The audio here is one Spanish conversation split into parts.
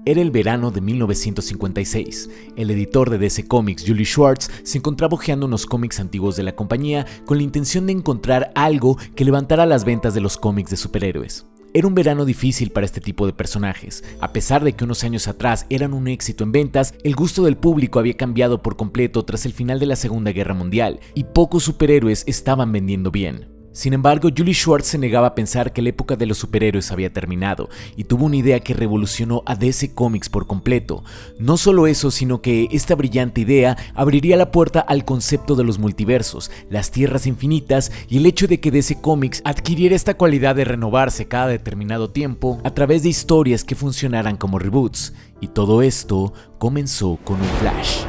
Era el verano de 1956. El editor de DC Comics, Julie Schwartz, se encontraba hojeando unos cómics antiguos de la compañía con la intención de encontrar algo que levantara las ventas de los cómics de superhéroes. Era un verano difícil para este tipo de personajes. A pesar de que unos años atrás eran un éxito en ventas, el gusto del público había cambiado por completo tras el final de la Segunda Guerra Mundial y pocos superhéroes estaban vendiendo bien. Sin embargo, Julie Schwartz se negaba a pensar que la época de los superhéroes había terminado y tuvo una idea que revolucionó a DC Comics por completo. No solo eso, sino que esta brillante idea abriría la puerta al concepto de los multiversos, las tierras infinitas y el hecho de que DC Comics adquiriera esta cualidad de renovarse cada determinado tiempo a través de historias que funcionaran como reboots. Y todo esto comenzó con un Flash.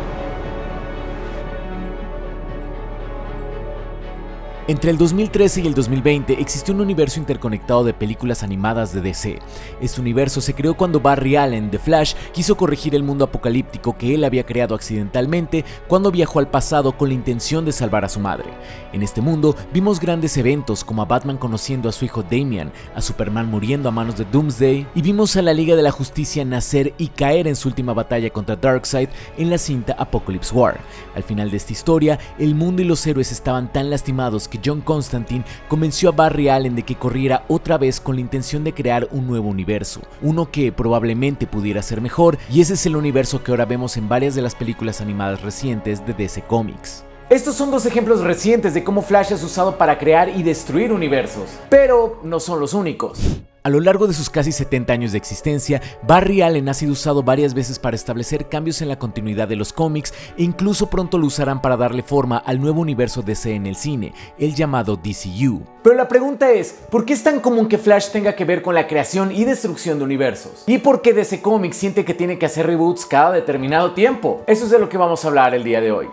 Entre el 2013 y el 2020 existió un universo interconectado de películas animadas de DC. Este universo se creó cuando Barry Allen, The Flash, quiso corregir el mundo apocalíptico que él había creado accidentalmente cuando viajó al pasado con la intención de salvar a su madre. En este mundo vimos grandes eventos como a Batman conociendo a su hijo Damian, a Superman muriendo a manos de Doomsday, y vimos a la Liga de la Justicia nacer y caer en su última batalla contra Darkseid en la cinta Apocalypse War. Al final de esta historia, el mundo y los héroes estaban tan lastimados que John Constantine convenció a Barry Allen de que corriera otra vez con la intención de crear un nuevo universo, uno que probablemente pudiera ser mejor, y ese es el universo que ahora vemos en varias de las películas animadas recientes de DC Comics. Estos son dos ejemplos recientes de cómo Flash es usado para crear y destruir universos, pero no son los únicos. A lo largo de sus casi 70 años de existencia, Barry Allen ha sido usado varias veces para establecer cambios en la continuidad de los cómics e incluso pronto lo usarán para darle forma al nuevo universo DC en el cine, el llamado DCU. Pero la pregunta es, ¿por qué es tan común que Flash tenga que ver con la creación y destrucción de universos? ¿Y por qué DC Comics siente que tiene que hacer reboots cada determinado tiempo? Eso es de lo que vamos a hablar el día de hoy.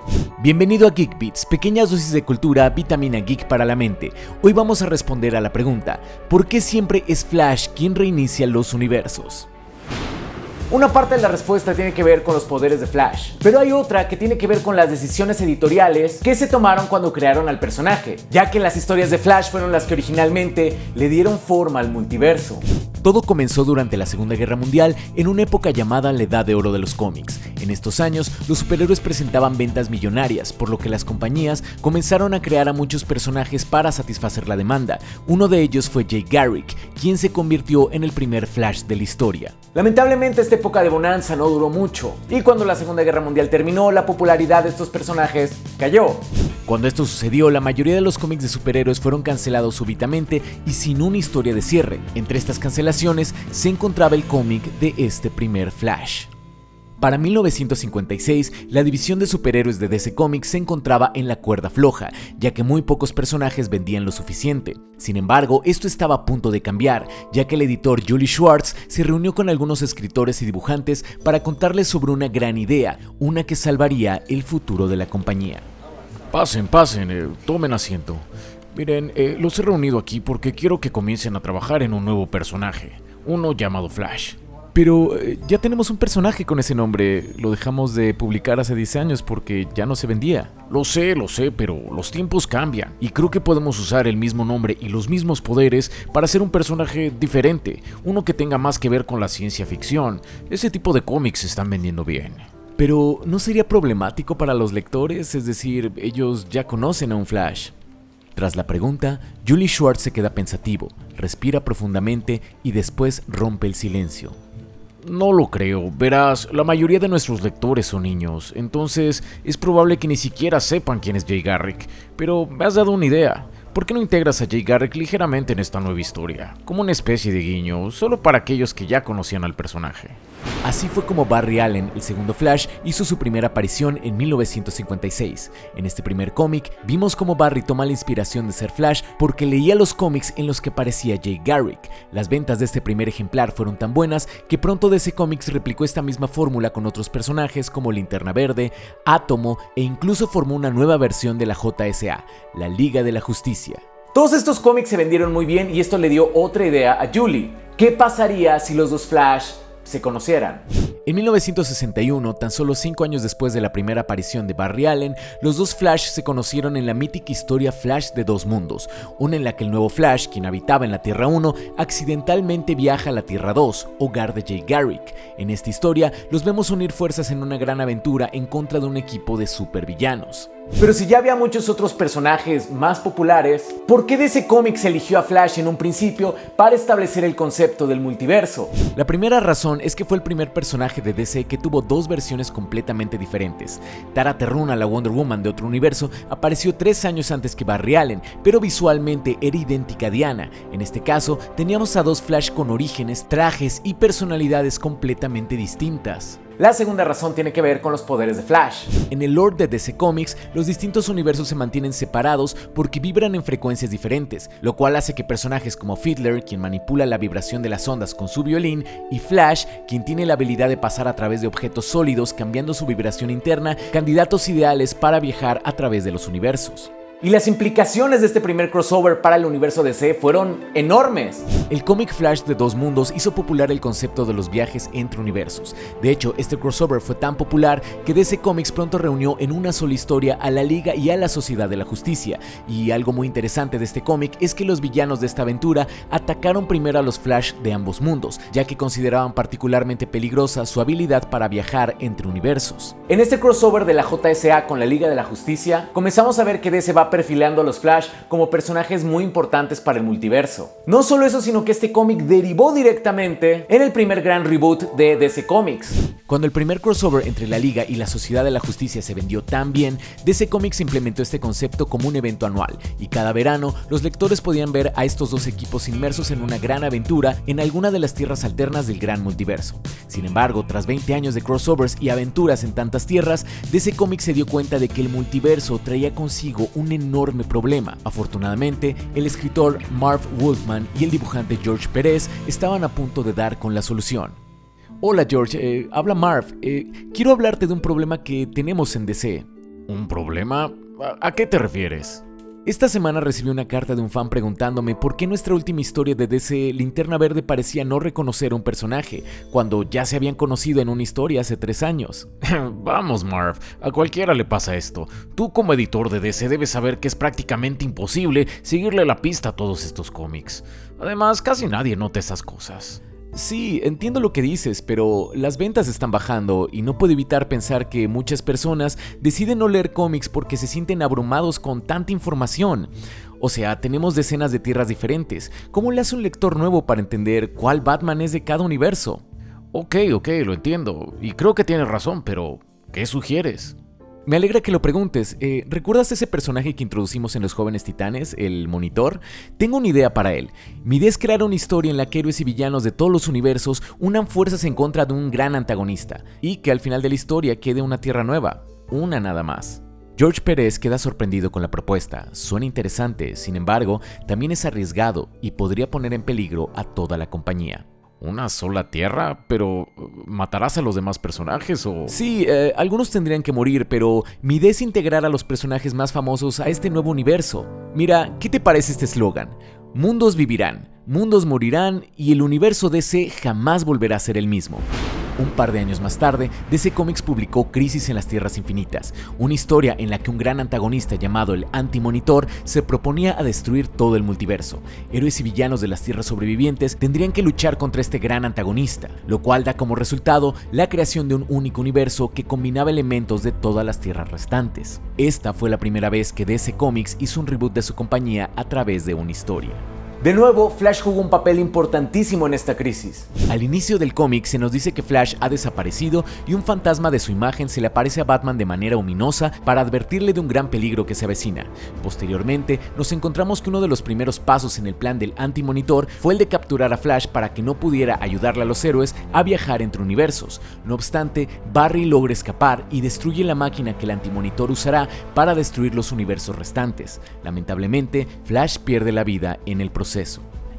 Bienvenido a Geek Beats, pequeñas dosis de cultura, vitamina geek para la mente. Hoy vamos a responder a la pregunta, ¿por qué siempre es Flash quien reinicia los universos? Una parte de la respuesta tiene que ver con los poderes de Flash, pero hay otra que tiene que ver con las decisiones editoriales que se tomaron cuando crearon al personaje, ya que las historias de Flash fueron las que originalmente le dieron forma al multiverso. Todo comenzó durante la Segunda Guerra Mundial en una época llamada la Edad de Oro de los cómics. En estos años, los superhéroes presentaban ventas millonarias, por lo que las compañías comenzaron a crear a muchos personajes para satisfacer la demanda. Uno de ellos fue Jay Garrick, quien se convirtió en el primer Flash de la historia. Lamentablemente esta época de bonanza no duró mucho, y cuando la Segunda Guerra Mundial terminó, la popularidad de estos personajes cayó. Cuando esto sucedió, la mayoría de los cómics de superhéroes fueron cancelados súbitamente y sin una historia de cierre. Entre estas cancelaciones se encontraba el cómic de este primer Flash. Para 1956, la división de superhéroes de DC Comics se encontraba en la cuerda floja, ya que muy pocos personajes vendían lo suficiente. Sin embargo, esto estaba a punto de cambiar, ya que el editor Julie Schwartz se reunió con algunos escritores y dibujantes para contarles sobre una gran idea, una que salvaría el futuro de la compañía. Pasen, tomen asiento. Miren, los he reunido aquí porque quiero que comiencen a trabajar en un nuevo personaje, uno llamado Flash. Pero ya tenemos un personaje con ese nombre, lo dejamos de publicar hace 10 años porque ya no se vendía. Lo sé, pero los tiempos cambian y creo que podemos usar el mismo nombre y los mismos poderes para hacer un personaje diferente, uno que tenga más que ver con la ciencia ficción. Ese tipo de cómics se están vendiendo bien. Pero ¿no sería problemático para los lectores? Es decir, ellos ya conocen a un Flash. Tras la pregunta, Julie Schwartz se queda pensativo, respira profundamente y después rompe el silencio. No lo creo, verás, la mayoría de nuestros lectores son niños, entonces es probable que ni siquiera sepan quién es Jay Garrick, pero me has dado una idea. ¿Por qué no integras a Jay Garrick ligeramente en esta nueva historia? Como una especie de guiño, solo para aquellos que ya conocían al personaje. Así fue como Barry Allen, el segundo Flash, hizo su primera aparición en 1956. En este primer cómic, vimos cómo Barry toma la inspiración de ser Flash porque leía los cómics en los que aparecía Jay Garrick. Las ventas de este primer ejemplar fueron tan buenas que pronto DC Comics replicó esta misma fórmula con otros personajes como Linterna Verde, Átomo e incluso formó una nueva versión de la JSA, la Liga de la Justicia. Todos estos cómics se vendieron muy bien y esto le dio otra idea a Julie. ¿Qué pasaría si los dos Flash se conocieran? En 1961, tan solo 5 años después de la primera aparición de Barry Allen, los dos Flash se conocieron en la mítica historia Flash de dos mundos, una en la que el nuevo Flash, quien habitaba en la Tierra 1, accidentalmente viaja a la Tierra 2, hogar de Jay Garrick. En esta historia, los vemos unir fuerzas en una gran aventura en contra de un equipo de supervillanos. Pero si ya había muchos otros personajes más populares, ¿por qué DC Comics eligió a Flash en un principio para establecer el concepto del multiverso? La primera razón es que fue el primer personaje de DC que tuvo dos versiones completamente diferentes. Tara Terruna, la Wonder Woman de otro universo, apareció 3 años antes que Barry Allen, pero visualmente era idéntica a Diana. En este caso, teníamos a dos Flash con orígenes, trajes y personalidades completamente distintas. La segunda razón tiene que ver con los poderes de Flash. En el lore de DC Comics, los distintos universos se mantienen separados porque vibran en frecuencias diferentes, lo cual hace que personajes como Fiddler, quien manipula la vibración de las ondas con su violín, y Flash, quien tiene la habilidad de pasar a través de objetos sólidos cambiando su vibración interna, candidatos ideales para viajar a través de los universos. Y las implicaciones de este primer crossover para el universo DC fueron enormes. El cómic Flash de dos mundos hizo popular el concepto de los viajes entre universos. De hecho, este crossover fue tan popular que DC Comics pronto reunió en una sola historia a la Liga y a la Sociedad de la Justicia. Y algo muy interesante de este cómic es que los villanos de esta aventura atacaron primero a los Flash de ambos mundos, ya que consideraban particularmente peligrosa su habilidad para viajar entre universos. En este crossover de la JSA con la Liga de la Justicia, comenzamos a ver que DC va perfilando a los Flash como personajes muy importantes para el multiverso. No solo eso, sino que este cómic derivó directamente en el primer gran reboot de DC Comics. Cuando el primer crossover entre la Liga y la Sociedad de la Justicia se vendió tan bien, DC Comics implementó este concepto como un evento anual, y cada verano los lectores podían ver a estos dos equipos inmersos en una gran aventura en alguna de las tierras alternas del gran multiverso. Sin embargo, tras 20 años de crossovers y aventuras en tantas tierras, DC Comics se dio cuenta de que el multiverso traía consigo un enorme problema. Afortunadamente, el escritor Marv Wolfman y el dibujante George Pérez estaban a punto de dar con la solución. Hola George, habla Marv. Quiero hablarte de un problema que tenemos en DC. ¿Un problema? ¿A qué te refieres? Esta semana recibí una carta de un fan preguntándome por qué nuestra última historia de DC Linterna Verde parecía no reconocer a un personaje, cuando ya se habían conocido en una historia hace 3 años. Vamos Marv, a cualquiera le pasa esto. Tú como editor de DC debes saber que es prácticamente imposible seguirle la pista a todos estos cómics. Además, casi nadie nota esas cosas. Sí, entiendo lo que dices, pero las ventas están bajando y no puedo evitar pensar que muchas personas deciden no leer cómics porque se sienten abrumados con tanta información. O sea, tenemos decenas de tierras diferentes. ¿Cómo le hace un lector nuevo para entender cuál Batman es de cada universo? Ok, lo entiendo. Y creo que tienes razón, pero ¿qué sugieres? Me alegra que lo preguntes. ¿Recuerdas ese personaje que introducimos en Los Jóvenes Titanes, el Monitor? Tengo una idea para él. Mi idea es crear una historia en la que héroes y villanos de todos los universos unan fuerzas en contra de un gran antagonista, y que al final de la historia quede una tierra nueva, una nada más. George Pérez queda sorprendido con la propuesta. Suena interesante, sin embargo, también es arriesgado y podría poner en peligro a toda la compañía. ¿Una sola tierra? ¿Pero matarás a los demás personajes o...? Sí, algunos tendrían que morir, pero mi idea es integrar a los personajes más famosos a este nuevo universo. Mira, ¿qué te parece este eslogan? Mundos vivirán, mundos morirán y el universo DC jamás volverá a ser el mismo. Un par de años más tarde, DC Comics publicó Crisis en las Tierras Infinitas, una historia en la que un gran antagonista llamado el Anti-Monitor se proponía a destruir todo el multiverso. Héroes y villanos de las tierras sobrevivientes tendrían que luchar contra este gran antagonista, lo cual da como resultado la creación de un único universo que combinaba elementos de todas las tierras restantes. Esta fue la primera vez que DC Comics hizo un reboot de su compañía a través de una historia. De nuevo, Flash jugó un papel importantísimo en esta crisis. Al inicio del cómic se nos dice que Flash ha desaparecido y un fantasma de su imagen se le aparece a Batman de manera ominosa para advertirle de un gran peligro que se avecina. Posteriormente, nos encontramos que uno de los primeros pasos en el plan del Anti-Monitor fue el de capturar a Flash para que no pudiera ayudarle a los héroes a viajar entre universos. No obstante, Barry logra escapar y destruye la máquina que el Anti-Monitor usará para destruir los universos restantes. Lamentablemente, Flash pierde la vida en el proceso.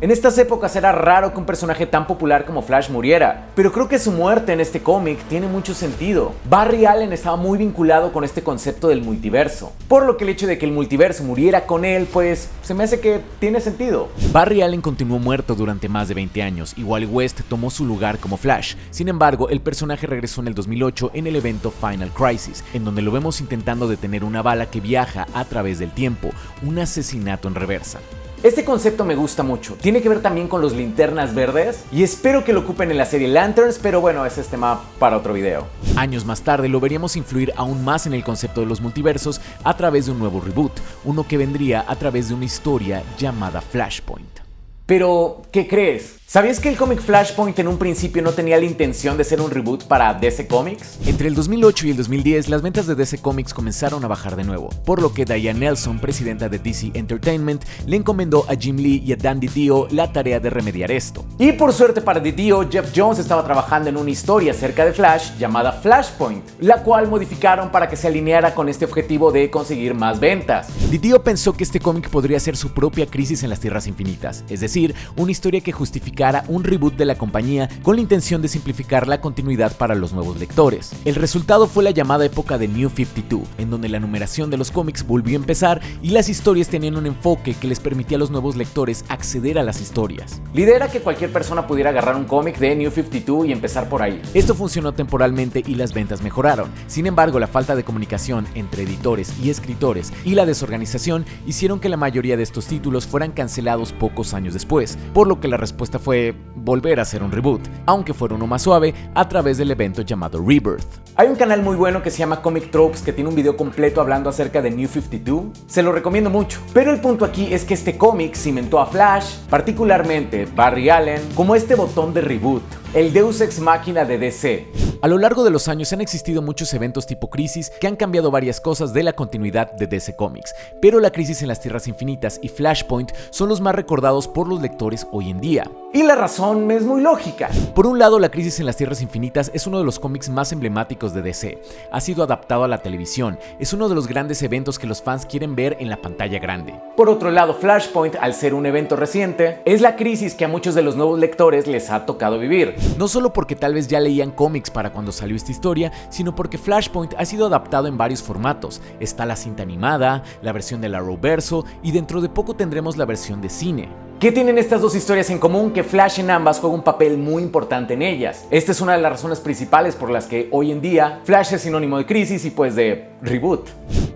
En estas épocas era raro que un personaje tan popular como Flash muriera, pero creo que su muerte en este cómic tiene mucho sentido. Barry Allen estaba muy vinculado con este concepto del multiverso, por lo que el hecho de que el multiverso muriera con él, pues se me hace que tiene sentido. Barry Allen continuó muerto durante más de 20 años y Wally West tomó su lugar como Flash. Sin embargo, el personaje regresó en el 2008 en el evento Final Crisis, en donde lo vemos intentando detener una bala que viaja a través del tiempo, un asesinato en reversa. Este concepto me gusta mucho, tiene que ver también con los linternas verdes y espero que lo ocupen en la serie Lanterns, pero bueno, ese es tema para otro video. Años más tarde lo veríamos influir aún más en el concepto de los multiversos a través de un nuevo reboot, uno que vendría a través de una historia llamada Flashpoint. Pero, ¿qué crees? ¿Sabías que el cómic Flashpoint en un principio no tenía la intención de ser un reboot para DC Comics? Entre el 2008 y el 2010, las ventas de DC Comics comenzaron a bajar de nuevo, por lo que Diane Nelson, presidenta de DC Entertainment, le encomendó a Jim Lee y a Dan DiDio la tarea de remediar esto. Y por suerte para DiDio, Jeff Jones estaba trabajando en una historia acerca de Flash llamada Flashpoint, la cual modificaron para que se alineara con este objetivo de conseguir más ventas. DiDio pensó que este cómic podría ser su propia Crisis en las Tierras Infinitas, es decir, una historia que justificara un reboot de la compañía con la intención de simplificar la continuidad para los nuevos lectores. El resultado fue la llamada época de New 52, en donde la numeración de los cómics volvió a empezar y las historias tenían un enfoque que les permitía a los nuevos lectores acceder a las historias. La idea era que cualquier persona pudiera agarrar un cómic de New 52 y empezar por ahí. Esto funcionó temporalmente y las ventas mejoraron. Sin embargo, la falta de comunicación entre editores y escritores y la desorganización hicieron que la mayoría de estos títulos fueran cancelados pocos años después, por lo que la respuesta fue volver a hacer un reboot, aunque fuera uno más suave, a través del evento llamado Rebirth. Hay un canal muy bueno que se llama Comic Tropes que tiene un video completo hablando acerca de New 52, se lo recomiendo mucho. Pero el punto aquí es que este cómic cimentó a Flash, particularmente Barry Allen, como este botón de reboot, el Deus Ex Machina de DC. A lo largo de los años han existido muchos eventos tipo Crisis que han cambiado varias cosas de la continuidad de DC Comics, pero la Crisis en las Tierras Infinitas y Flashpoint son los más recordados por los lectores hoy en día. Y la razón es muy lógica. Por un lado, la Crisis en las Tierras Infinitas es uno de los cómics más emblemáticos de DC. Ha sido adaptado a la televisión, es uno de los grandes eventos que los fans quieren ver en la pantalla grande. Por otro lado, Flashpoint, al ser un evento reciente, es la crisis que a muchos de los nuevos lectores les ha tocado vivir. No solo porque tal vez ya leían cómics para cuando salió esta historia, sino porque Flashpoint ha sido adaptado en varios formatos. Está la cinta animada, la versión del Arrowverso y dentro de poco tendremos la versión de cine. ¿Qué tienen estas dos historias en común? Que Flash en ambas juega un papel muy importante en ellas. Esta es una de las razones principales por las que hoy en día Flash es sinónimo de crisis y pues de reboot.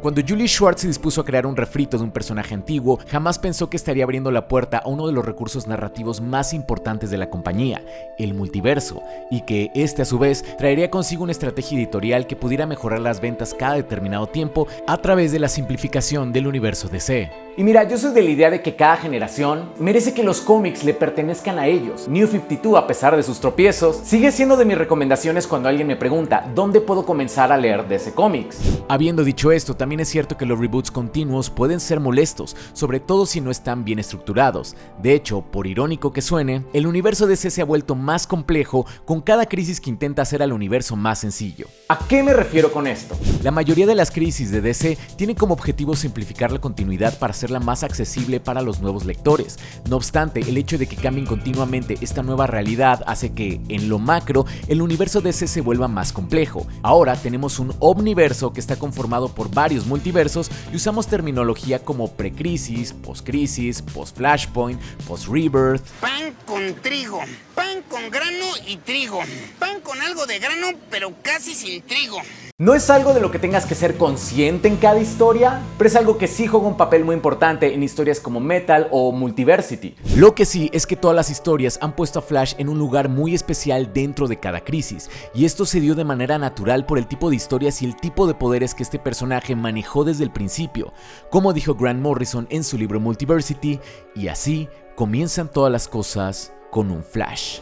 Cuando Julie Schwartz se dispuso a crear un refrito de un personaje antiguo, jamás pensó que estaría abriendo la puerta a uno de los recursos narrativos más importantes de la compañía, el multiverso, y que este a su vez traería consigo una estrategia editorial que pudiera mejorar las ventas cada determinado tiempo a través de la simplificación del universo DC. Y mira, yo soy de la idea de que cada generación merece que los cómics le pertenezcan a ellos. New 52, a pesar de sus tropiezos, sigue siendo de mis recomendaciones cuando alguien me pregunta ¿dónde puedo comenzar a leer DC Comics? Habiendo dicho esto, también es cierto que los reboots continuos pueden ser molestos, sobre todo si no están bien estructurados. De hecho, por irónico que suene, el universo DC se ha vuelto más complejo con cada crisis que intenta hacer al universo más sencillo. ¿A qué me refiero con esto? La mayoría de las crisis de DC tienen como objetivo simplificar la continuidad para hacerla más accesible para los nuevos lectores. No obstante, el hecho de que cambien continuamente esta nueva realidad hace que, en lo macro, el universo DC se vuelva más complejo. Ahora tenemos un omniverso que está conformado por varios multiversos y usamos terminología como precrisis, postcrisis, post-flashpoint, post-rebirth. Pan con trigo, pan con grano y trigo, pan con algo de grano pero casi sin trigo. No es algo de lo que tengas que ser consciente en cada historia, pero es algo que sí juega un papel muy importante en historias como Metal o Multiversity. Lo que sí es que todas las historias han puesto a Flash en un lugar muy especial dentro de cada crisis, y esto se dio de manera natural por el tipo de historias y el tipo de poderes que este personaje manejó desde el principio, como dijo Grant Morrison en su libro Multiversity, y así comienzan todas las cosas con un Flash.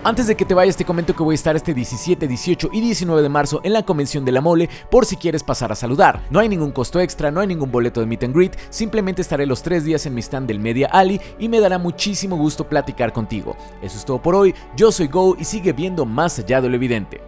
Antes de que te vayas te comento que voy a estar este 17, 18 y 19 de marzo en la convención de la Mole por si quieres pasar a saludar. No hay ningún costo extra, no hay ningún boleto de meet and greet, simplemente estaré los 3 días en mi stand del Media Alley y me dará muchísimo gusto platicar contigo. Eso es todo por hoy, yo soy Go y sigue viendo más allá de lo evidente.